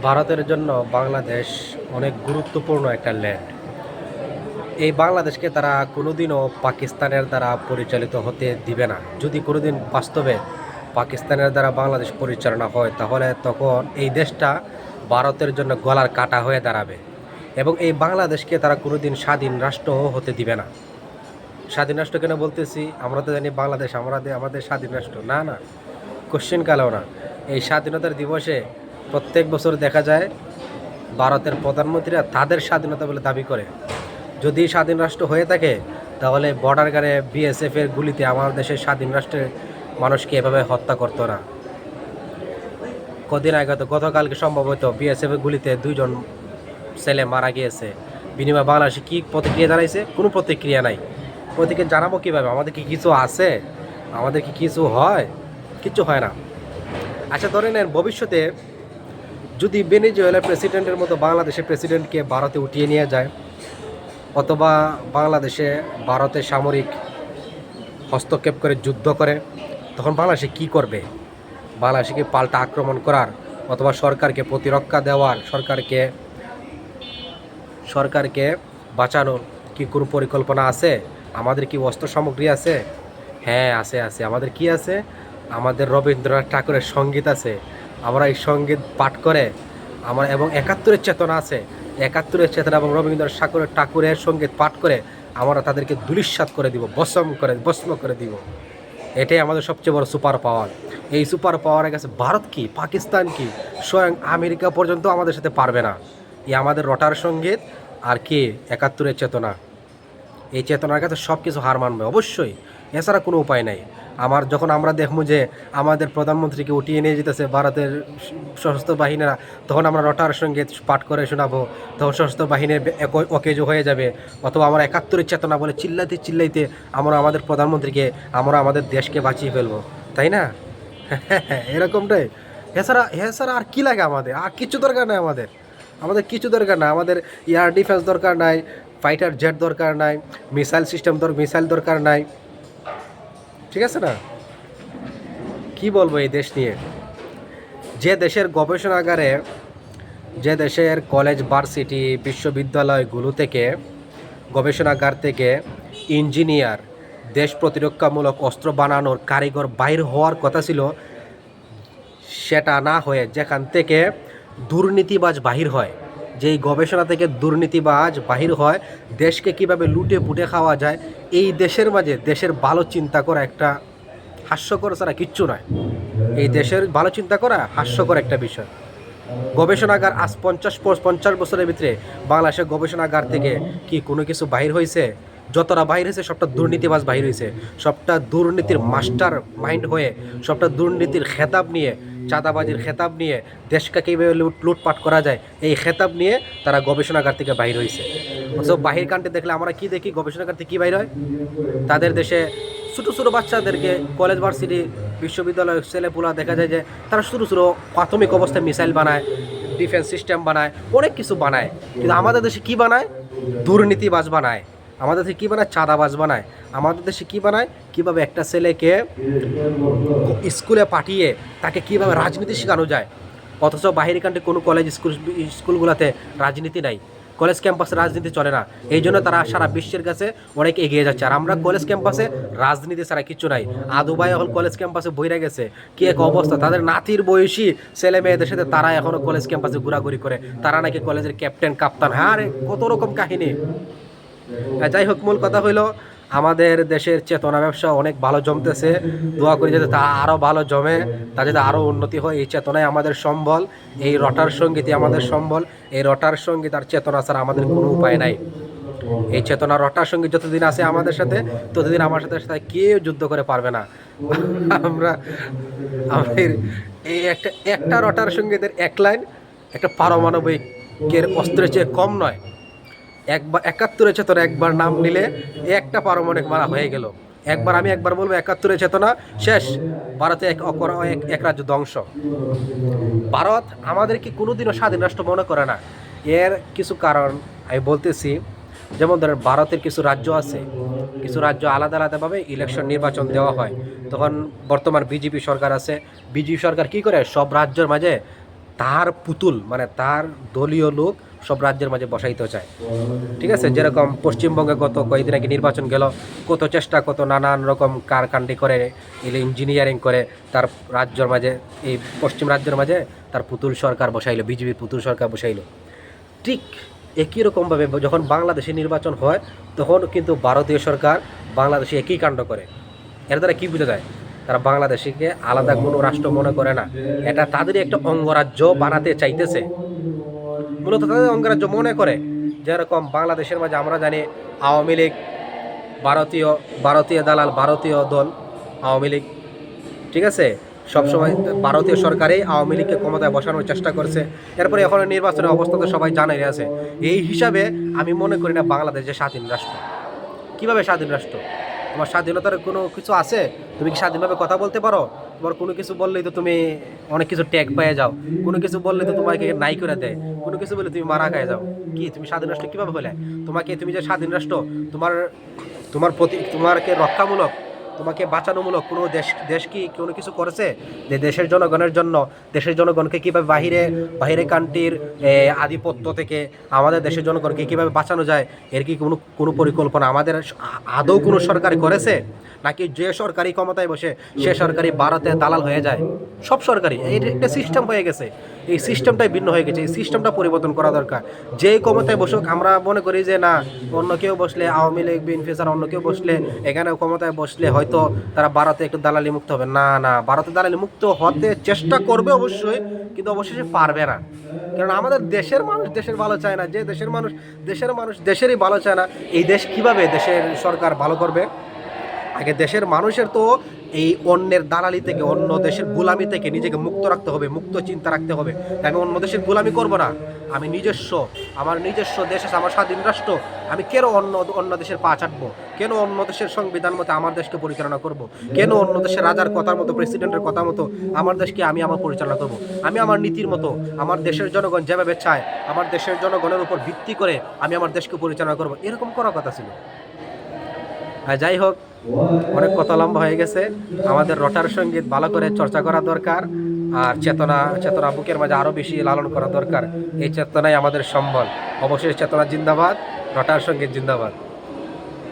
ভারতের জন্য বাংলাদেশ অনেক গুরুত্বপূর্ণ একটা ল্যান্ড। এই বাংলাদেশকে তারা কোনোদিনও পাকিস্তানের দ্বারা পরিচালিত হতে দিবে না। যদি কোনোদিন বাস্তবে পাকিস্তানের দ্বারা বাংলাদেশ পরিচালনা হয়, তাহলে তখন এই দেশটা ভারতের জন্য গলার কাটা হয়ে দাঁড়াবে এবং এই বাংলাদেশকে তারা কোনোদিন স্বাধীন রাষ্ট্র হতে দিবে না। স্বাধীন রাষ্ট্র কেন বলতেছি? আমরা তো জানি বাংলাদেশ আমাদের স্বাধীন রাষ্ট্র না, না, কোশ্চেন কালেও না। এই স্বাধীনতার দিবসে প্রত্যেক বছর দেখা যায় ভারতের প্রধানমন্ত্রীরা তাদের স্বাধীনতা বলে দাবি করে। যদি স্বাধীন রাষ্ট্র হয়ে থাকে, তাহলে বর্ডার গার্ডে বিএসএফ এর গুলিতে আমার দেশের স্বাধীন রাষ্ট্রের মানুষকে এভাবে হত্যা করতো না। কদিন আগে তো গতকালকে সম্ভবত বিএসএফ এর গুলিতে 2জন ছেলে মারা গিয়েছে। বিনিময়ে বাংলাদেশে কি প্রতিক্রিয়া জানাইছে? কোনো প্রতিক্রিয়া নাই। প্রতিক্রিয়া জানাবো কীভাবে? আমাদের কি কিছু আছে? আমাদের কি কিছু হয়? কিছু হয় না। আচ্ছা, ধরে নেন ভবিষ্যতে যদি ভেনেজুয়েলার প্রেসিডেন্টের মতো বাংলাদেশের প্রেসিডেন্টকে ভারতে উঠিয়ে নিয়ে যায়, অথবা বাংলাদেশে ভারতের সামরিক হস্তক্ষেপ করে যুদ্ধ করে, তখন বাংলাদেশে কি করবে? বাংলাদেশে কি পাল্টা আক্রমণ করার, অথবা সরকারকে প্রতিরক্ষা দেওয়ার, সরকারকে বাঁচানোর কি কোনো পরিকল্পনা আছে? আমাদের কি অস্ত্র সামগ্রী আছে? হ্যাঁ, আছে। আমাদের কি আছে? আমাদের রবীন্দ্রনাথ ঠাকুরের সঙ্গীত আছে। আমরা এই সঙ্গীত পাঠ করে এবং 71-এর চেতনা আছে। 71-এর চেতনা এবং রবীন্দ্রনাথ ঠাকুরের সঙ্গীত পাঠ করে আমরা তাদেরকে ধূলিসাৎ করে দিব, ভস্ম করে দিব। এটাই আমাদের সবচেয়ে বড় সুপার পাওয়ার। এই সুপার পাওয়ারের কাছে ভারত কি, পাকিস্তান কি, স্বয়ং আমেরিকা পর্যন্ত আমাদের সাথে পারবে না। এই আমাদের রটার সঙ্গীত আর কি 71-এর চেতনা, এই চেতনার কাছে সব কিছু হার মানবে অবশ্যই। এছাড়া কোনো উপায় নাই। যখন আমরা দেখবো যে আমাদের প্রধানমন্ত্রীকে উঠিয়ে নিয়ে যেতেছে ভারতের সশস্ত্র বাহিনীরা, তখন আমরা রটার সঙ্গীত পাঠ করে শোনাবো। তখন সশস্ত্র বাহিনীর অকেজ হয়ে যাবে। অথবা আমরা 71-এর চেতনা বলে চিল্লাইতে আমরা আমাদের প্রধানমন্ত্রীকে, আমরা আমাদের দেশকে বাঁচিয়ে ফেলবো, তাই না? এরকমটাই। এছাড়া আর কি লাগে? আমাদের আর কিছু দরকার নাই। আমাদের কিছু দরকার নাই। আমাদের এয়ার ডিফেন্স দরকার নাই, ফাইটার জেট দরকার নাই, মিসাইল দরকার নাই। ঠিক আছে না? কি বলবো এই দেশ নিয়ে? যে দেশের গবেষণাগারে, যে দেশের কলেজ, ভার্সিটি, বিশ্ববিদ্যালয়গুলো থেকে, গবেষণাগার থেকে ইঞ্জিনিয়ার, দেশ প্রতিরক্ষামূলক অস্ত্র বানানোর কারিগর বাইর হওয়ার কথা ছিল, সেটা না হয়ে যেখান থেকে দুর্নীতিবাজ বাহির হয়, যেই গবেষণা থেকে দুর্নীতিবাজ বাহির হয়, দেশকে কিভাবে লুটে পুটে খাওয়া যায়, এই দেশের মাঝে দেশের ভালো চিন্তা করা একটা হাস্যকর ছাড়া কিচ্ছু নয়। এই দেশের ভালো চিন্তা করা হাস্যকর একটা বিষয়। গবেষণাগার আজ 50 বছরের ভিতরে বাংলাদেশের গবেষণাগার থেকে কি কোনো কিছু বাহির হয়েছে? যতটা বাহির হয়েছে সবটা দুর্নীতিবাজ বাহির হয়েছে। সবটা দুর্নীতির মাস্টার মাইন্ড হয়ে, সবটা দুর্নীতির খেতাব নিয়ে, চাঁদাবাজির খেতাব নিয়ে, দেশকে কীভাবে লুটপাট করা যায় এই খেতাব নিয়ে তারা গবেষণাগার থেকে বাহির হয়েছে। অথচ বাহির কান্ট্রি দেখলে আমরা কি দেখি? গবেষণাগার থেকে কী বাহির হয়? তাদের দেশে ছোটো ছোটো বাচ্চাদেরকে, কলেজ, ভার্সিটি, বিশ্ববিদ্যালয়ের ছেলেপুলা দেখা যায় যে তারা ছোটো ছোটো প্রাথমিক অবস্থায় মিসাইল বানায়, ডিফেন্স সিস্টেম বানায়, অনেক কিছু বানায়। কিন্তু আমাদের দেশে কী বানায়? দুর্নীতিবাজ বানায়। আমাদের দেশে কী বানায়? চাঁদাবাজ বানায়। আমাদের দেশে কী বানায়? কীভাবে একটা ছেলেকে স্কুলে পাঠিয়ে তাকে কীভাবে রাজনীতি শেখানো যায়। অথচ বাহির কান্ট্রি কোনো কলেজ, স্কুলগুলোতে রাজনীতি নাই, কলেজ ক্যাম্পাসে রাজনীতি চলে না। এই জন্য তারা সারা বিশ্বের কাছে অনেক এগিয়ে যাচ্ছে। আর আমরা কলেজ ক্যাম্পাসে রাজনীতি ছাড়া কিছু নাই। আদু ভাই এখন কলেজ ক্যাম্পাসে বইরা গেছে, কি এক অবস্থা! তাদের নাতির বয়সী ছেলে মেয়েদের সাথে তারা এখনও কলেজ ক্যাম্পাসে ঘোরাঘুরি করে। তারা নাকি কলেজের ক্যাপ্টেন, কাপ্তান। হ্যাঁ রে, কত রকম কাহিনী। যাই হোক, মূল কথা হইল আমাদের দেশের চেতনা ব্যবসা অনেক ভালো জমতেছে। দোয়া করি যাতে তা আরও ভালো জমে, তা যাতে আরও উন্নতি হয়। এই চেতনায় আমাদের সম্বল, এই রটার সঙ্গীতই আমাদের সম্বল। এই রটার সঙ্গীত আর চেতনা ছাড়া আমাদের কোনো উপায় নাই। এই চেতনা, রটার সঙ্গীত যতদিন আছে আমাদের সাথে, ততদিন আমার সাথে কেউ যুদ্ধ করে পারবে না। আমাদের এই একটা রটার সঙ্গীতের এক লাইন একটা পারমাণবিকের অস্ত্রের চেয়ে কম নয়। 71-এর চেতনা একবার নাম নিলে একটা পারমাণবিক মারা হয়ে গেল। আমি একবার বলবো 71-এর চেতনা শেষ, ভারতে এক রাজ্য ধ্বংস। ভারত আমাদেরকে কোনোদিনও স্বাধীন রাষ্ট্র মনে করে না। এর কিছু কারণ আমি বলতেছি। যেমন ধরেন, ভারতের কিছু রাজ্য আছে, কিছু রাজ্য আলাদাভাবে নির্বাচন দেওয়া হয়। তখন বর্তমান বিজেপি সরকার আছে, বিজেপি সরকার কি করে? সব রাজ্যের মাঝে তার পুতুল মানে তার দলীয় লোক সব রাজ্যের মাঝে বসাইতে চায়। ঠিক আছে, যেরকম পশ্চিমবঙ্গে গত কয়েকদিন আগে নির্বাচন গেল, কত চেষ্টা, কত নানান রকম কারকান্ডি করে, ইঞ্জিনিয়ারিং করে তার রাজ্যের মাঝে, এই পশ্চিম রাজ্যের মাঝে তার পুতুল সরকার বসাইলো, বিজেপির পুতুল সরকার বসাইলো। ঠিক একই রকমভাবে যখন বাংলাদেশে নির্বাচন হয় তখন কিন্তু ভারতীয় সরকার বাংলাদেশে একই কাণ্ড করে। এর দ্বারা কী বোঝা যায়? তারা বাংলাদেশকে আলাদা কোনো রাষ্ট্র মনে করে না, এটা তাদেরই একটা অঙ্গরাজ্য বানাতে চাইতেছে। মূলত তাদের অঙ্গরাজ্য মনে করে। যেরকম বাংলাদেশের মাঝে আমরা জানি আওয়ামী লীগ ভারতীয় ভারতীয় দালাল, ভারতীয় দল আওয়ামী লীগ। ঠিক আছে, সবসময় ভারতীয় সরকারই আওয়ামী লীগকে ক্ষমতায় বসানোর চেষ্টা করছে। এরপরে এখন নির্বাচনের অবস্থা তো সবাই জানাই আছে। এই হিসাবে আমি মনে করি না বাংলাদেশ যে স্বাধীন রাষ্ট্র। কীভাবে স্বাধীন রাষ্ট্র? তোমার স্বাধীনতার কোনো কিছু আছে? তুমি কি স্বাধীনভাবে কথা বলতে পারো? তোমার কোনো কিছু বললেই তো তুমি অনেক কিছু ট্যাগ পেয়ে যাও, কোনো কিছু বললে তো তোমাকে নাই করে দেয়, কোনো কিছু বললে তুমি মারা খায় যাও। কি তুমি স্বাধীন রাষ্ট্র কীভাবে হলে? তুমি যে স্বাধীন রাষ্ট্র, তোমার তোমার প্রতি তোমাকে রক্ষামূলক, তোমাকে বাঁচানোমূলক কোনো দেশ কি কোনো কিছু করেছে যে দেশের জনগণের জন্য, দেশের জনগণকে কীভাবে বাহিরে কান্ট্রির আধিপত্য থেকে আমাদের দেশের জনগণকে কীভাবে বাঁচানো যায়, এর কি কোনো পরিকল্পনা আমাদের আদৌ কোনো সরকার করেছে? নাকি যে সরকারি ক্ষমতায় বসে সে সরকারি ভারতে দালাল হয়ে যায়? সব সরকারি এই একটা সিস্টেম হয়ে গেছে, এই সিস্টেমটাই ভিন্ন হয়ে গেছে, এই সিস্টেমটা পরিবর্তন করা দরকার। যে ক্ষমতায় বসুক, আমরা মনে করি যে না অন্য কেউ বসলে, আওয়ামী লীগ বিএনপি ছাড়া অন্য কেউ বসলে, এখানেও ক্ষমতায় বসলে হয়তো তারা ভারতে একটু দালালি মুক্ত হবে। না না, ভারতে দালালি মুক্ত হতে চেষ্টা করবে অবশ্যই, কিন্তু অবশ্যই পারবে না। কারণ আমাদের দেশের মানুষ দেশের ভালো চায় না। যে দেশের মানুষ দেশেরই ভালো চায় না, এই দেশ কিভাবে দেশের সরকার ভালো করবে? আগে দেশের মানুষের তো এই অন্যের দালালি থেকে, অন্য দেশের গোলামি থেকে নিজেকে মুক্ত রাখতে হবে, মুক্ত চিন্তা রাখতে হবে। আমি অন্য দেশের গোলামি করব না, আমি আমার নিজস্ব দেশ আছে, আমার স্বাধীন রাষ্ট্র, আমি কেন অন্য দেশের পা চাটবো? কেন অন্য দেশের সংবিধান মতো আমার দেশকে পরিচালনা করব? কেন অন্য দেশের রাজার কথার মতো, প্রেসিডেন্টের কথা মতো আমার দেশকে আমি আমার পরিচালনা করব? আমি আমার নীতির মতো, আমার দেশের জনগণ যেভাবে চায়, আমার দেশের জনগণের উপর ভিত্তি করে আমি আমার দেশকে পরিচালনা করব, এরকম করার কথা ছিল। যাই হোক, অনেক কথা লম্বা হয়ে গেছে। আমাদের রটার সঙ্গীত ভালো করে চর্চা করা দরকার, আর চেতনা বুকের মাঝে আরও বেশি লালন করা দরকার। এই চেতনাই আমাদের সম্বল। অবশ্যই চেতনা জিন্দাবাদ, রটার সঙ্গীত জিন্দাবাদ।